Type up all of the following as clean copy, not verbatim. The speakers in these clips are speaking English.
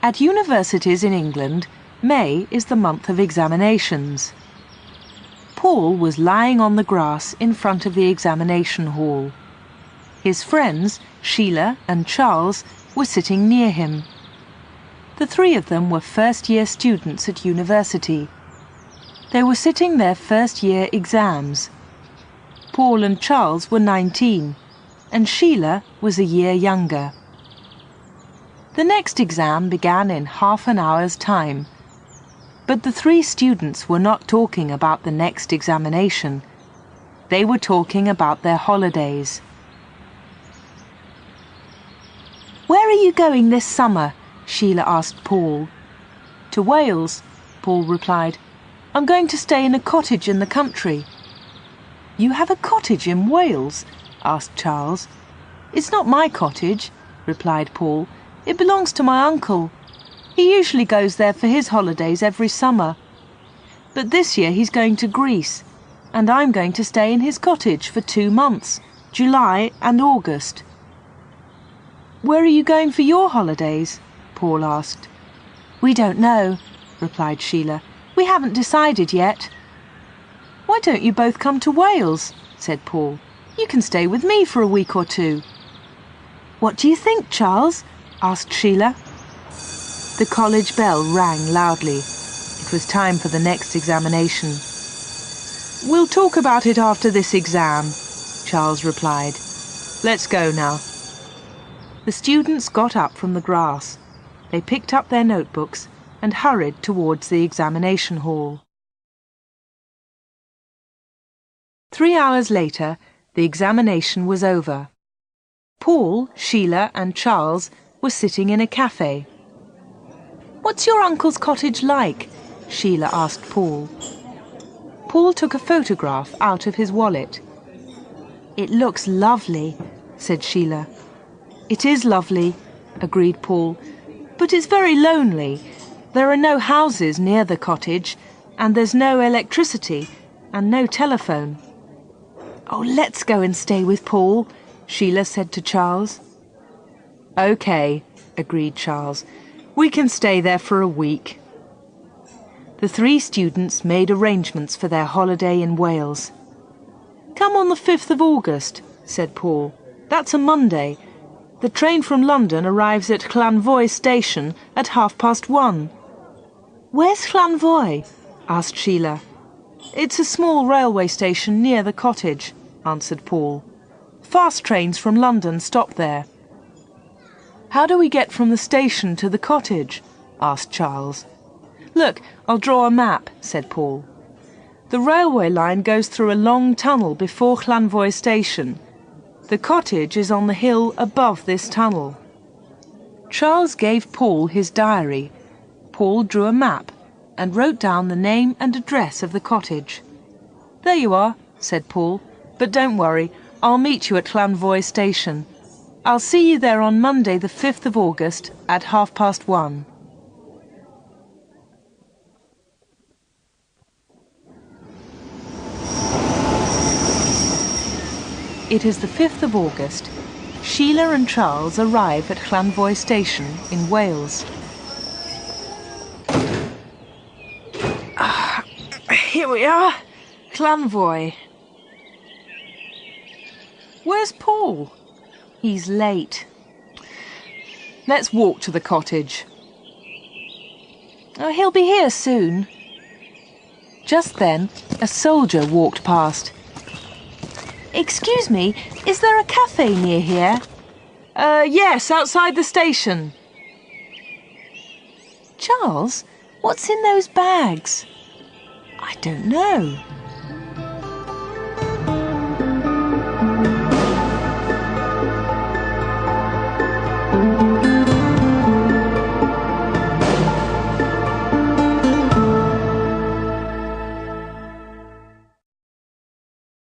At universities in England, May is the month of examinations. Paul was lying on the grass in front of the examination hall. His friends, Sheila and Charles, were sitting near him. The three of them were first-year students at university. They were sitting their first-year exams. Paul and Charles were 19, and Sheila was a year younger. The next exam began in half an hour's time. But the three students were not talking about the next examination. They were talking about their holidays. "Where are you going this summer?" Sheila asked Paul. "To Wales," Paul replied. "I'm going to stay in a cottage in the country." "You have a cottage in Wales?" asked Charles. "It's not my cottage," replied Paul. "It belongs to my uncle. He usually goes there for his holidays every summer. But this year he's going to Greece, and I'm going to stay in his cottage for 2 months, July and August." "Where are you going for your holidays?" Paul asked. "We don't know," replied Sheila. "We haven't decided yet." "Why don't you both come to Wales?" said Paul. "You can stay with me for a week or 2. "What do you think, Charles?" asked Sheila. The college bell rang loudly. It was time for the next examination. "We'll talk about it after this exam," Charles replied. "Let's go now." The students got up from the grass. They picked up their notebooks and hurried towards the examination hall. 3 hours later, the examination was over. Paul, Sheila and Charles were sitting in a cafe. "What's your uncle's cottage like?" Sheila asked Paul. Paul took a photograph out of his wallet. "It looks lovely," said Sheila. "It is lovely," agreed Paul, "but it's very lonely. There are no houses near the cottage, and there's no electricity and no telephone." "Oh, let's go and stay with Paul," Sheila said to Charles. "OK," agreed Charles. "We can stay there for a week." The three students made arrangements for their holiday in Wales. "Come on the 5th of August," said Paul. "That's a Monday. The train from London arrives at Llanvoy station at 1:30. "Where's Llanvoy?" asked Sheila. "It's a small railway station near the cottage," answered Paul. "Fast trains from London stop there." "How do we get from the station to the cottage?" asked Charles. "Look, I'll draw a map," said Paul. "The railway line goes through a long tunnel before Llanvoy station. The cottage is on the hill above this tunnel." Charles gave Paul his diary. Paul drew a map and wrote down the name and address of the cottage. "There you are," said Paul. "But don't worry, I'll meet you at Llanvoy station. I'll see you there on Monday the 5th of August at 1:30. It is the 5th of August. Sheila and Charles arrive at Llanvoy station in Wales. Here we are, Llanvoy. "Where's Paul?" "He's late." "Let's walk to the cottage." "Oh, he'll be here soon." Just then, a soldier walked past. "Excuse me, is there a cafe near here?" Yes, outside the station." "Charles, what's in those bags?" "I don't know."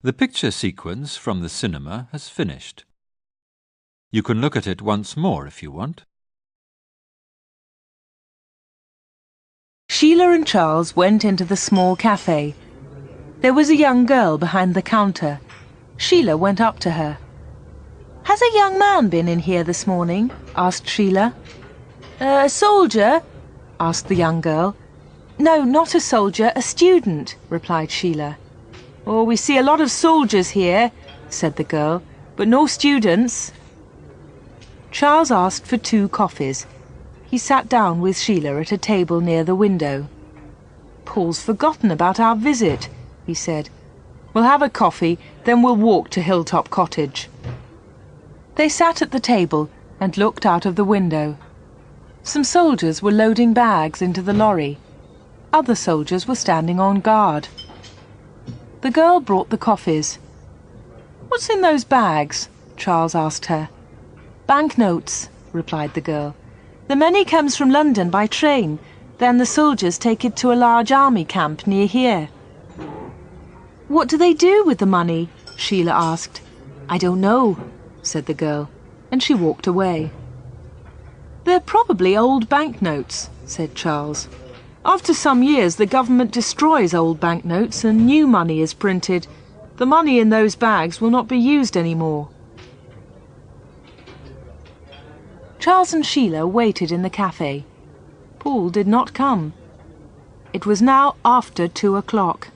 The picture sequence from the cinema has finished. You can look at it once more if you want. Sheila and Charles went into the small cafe. There was a young girl behind the counter. Sheila went up to her. "Has a young man been in here this morning?" asked Sheila. A soldier? Asked the young girl. No, not a soldier, a student, replied Sheila. Oh, we see a lot of soldiers here, said the girl, but no students. Charles asked for 2 coffees. He sat down with Sheila at a table near the window. Paul's forgotten about our visit, he said. We'll have a coffee, then we'll walk to Hilltop Cottage. They sat at the table and looked out of the window. Some soldiers were loading bags into the lorry. Other soldiers were standing on guard. The girl brought the coffees. What's in those bags? Charles asked her. Banknotes, replied the girl. The money comes from London by train. Then the soldiers take it to a large army camp near here. What do they do with the money? Sheila asked. I don't know, said the girl, and she walked away. They're probably old banknotes, said Charles. After some years, the government destroys old banknotes and new money is printed. The money in those bags will not be used anymore. Charles and Sheila waited in the cafe. Paul did not come. It was now after 2 o'clock.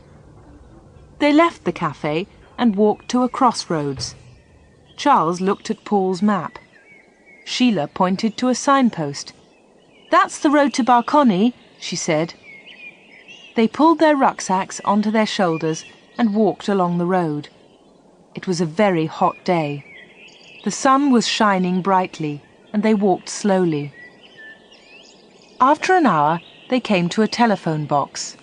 They left the cafe and walked to a crossroads. Charles looked at Paul's map. Sheila pointed to a signpost. That's the road to Barcony, she said. They pulled their rucksacks onto their shoulders and walked along the road. It was a very hot day. The sun was shining brightly, and they walked slowly. After an hour, they came to a telephone box.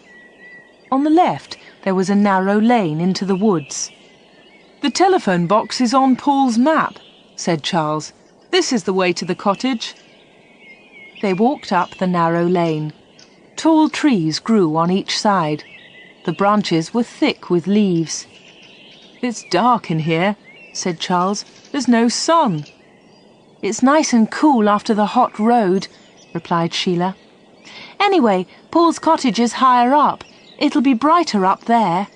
On the left, there was a narrow lane into the woods. The telephone box is on Paul's map, said Charles. This is the way to the cottage. They walked up the narrow lane. Tall trees grew on each side. The branches were thick with leaves. It's dark in here, said Charles. There's no sun. It's nice and cool after the hot road, replied Sheila. Anyway, Paul's cottage is higher up. It'll be brighter up there.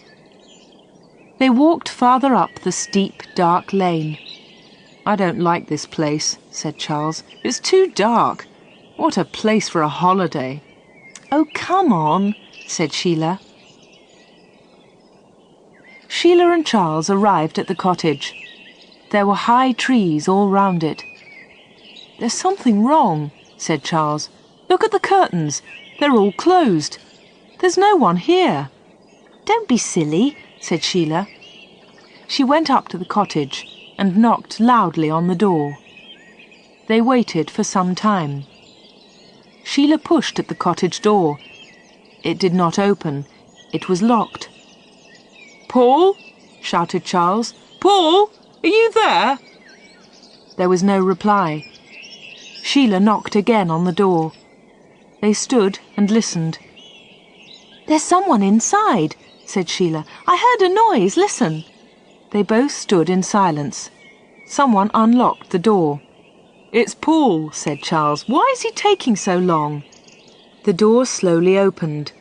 They walked farther up the steep, dark lane. I don't like this place, said Charles. It's too dark. What a place for a holiday. Oh, come on, said Sheila. Sheila and Charles arrived at the cottage. There were high trees all round it. There's something wrong, said Charles. Look at the curtains. They're all closed. There's no one here. Don't be silly, said Sheila. She went up to the cottage and knocked loudly on the door. They waited for some time. Sheila pushed at the cottage door. It did not open. It was locked. Paul? Shouted Charles. Paul, are you there? There was no reply. Sheila knocked again on the door. They stood and listened. There's someone inside, said Sheila. I heard a noise. Listen. They both stood in silence. Someone unlocked the door. It's Paul, said Charles. Why is he taking so long? The door slowly opened.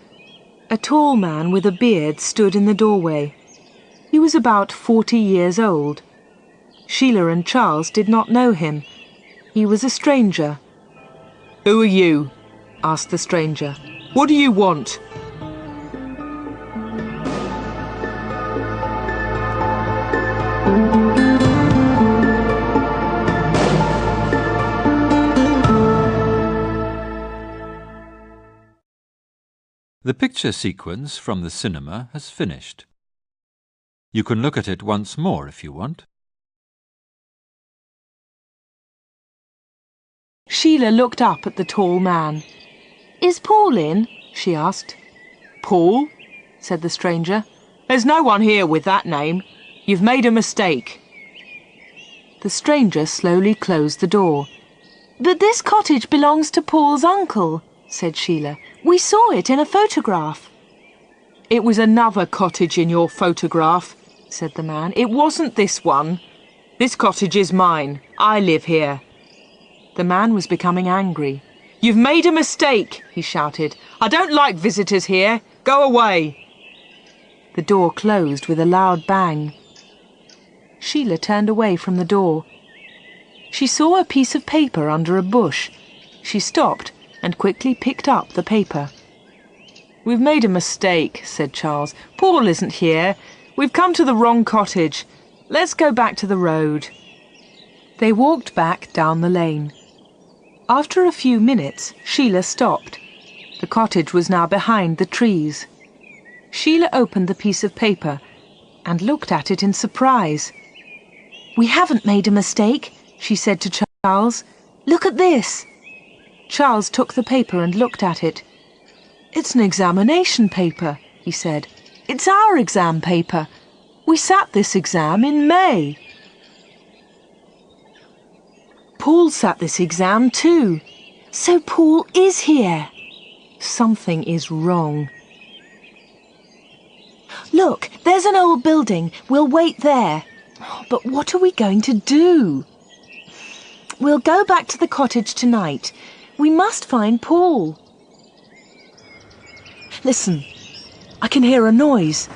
A tall man with a beard stood in the doorway. He was about 40 years old. Sheila and Charles did not know him. He was a stranger. Who are you? Asked the stranger. What do you want? The picture sequence from the cinema has finished. You can look at it once more if you want. Sheila looked up at the tall man. Is Paul in? She asked. Paul? Said the stranger. There's no one here with that name. You've made a mistake. The stranger slowly closed the door. But this cottage belongs to Paul's uncle, said Sheila. We saw it in a photograph. It was another cottage in your photograph, said the man. It wasn't this one. This cottage is mine. I live here. The man was becoming angry. You've made a mistake, he shouted. I don't like visitors here. Go away. The door closed with a loud bang. Sheila turned away from the door. She saw a piece of paper under a bush. She stopped and quickly picked up the paper. "We've made a mistake," said Charles. "Paul isn't here. We've come to the wrong cottage. Let's go back to the road." They walked back down the lane. After a few minutes, Sheila stopped. The cottage was now behind the trees. Sheila opened the piece of paper and looked at it in surprise. "We haven't made a mistake," she said to Charles. "Look at this." Charles took the paper and looked at it. "It's an examination paper," he said. "It's our exam paper. We sat this exam in May." "Paul sat this exam too. So Paul is here. Something is wrong." "Look, there's an old building. We'll wait there. But what are we going to do?" "We'll go back to the cottage tonight. We must find Paul." "Listen, I can hear a noise.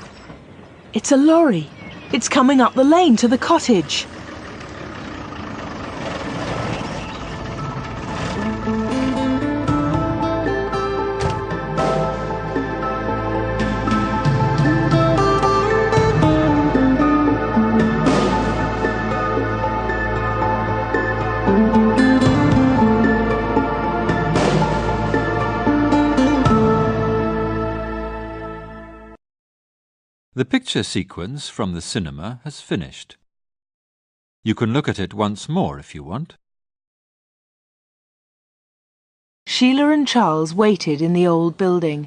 It's a lorry. It's coming up the lane to the cottage." The picture sequence from the cinema has finished. You can look at it once more if you want. Sheila and Charles waited in the old building.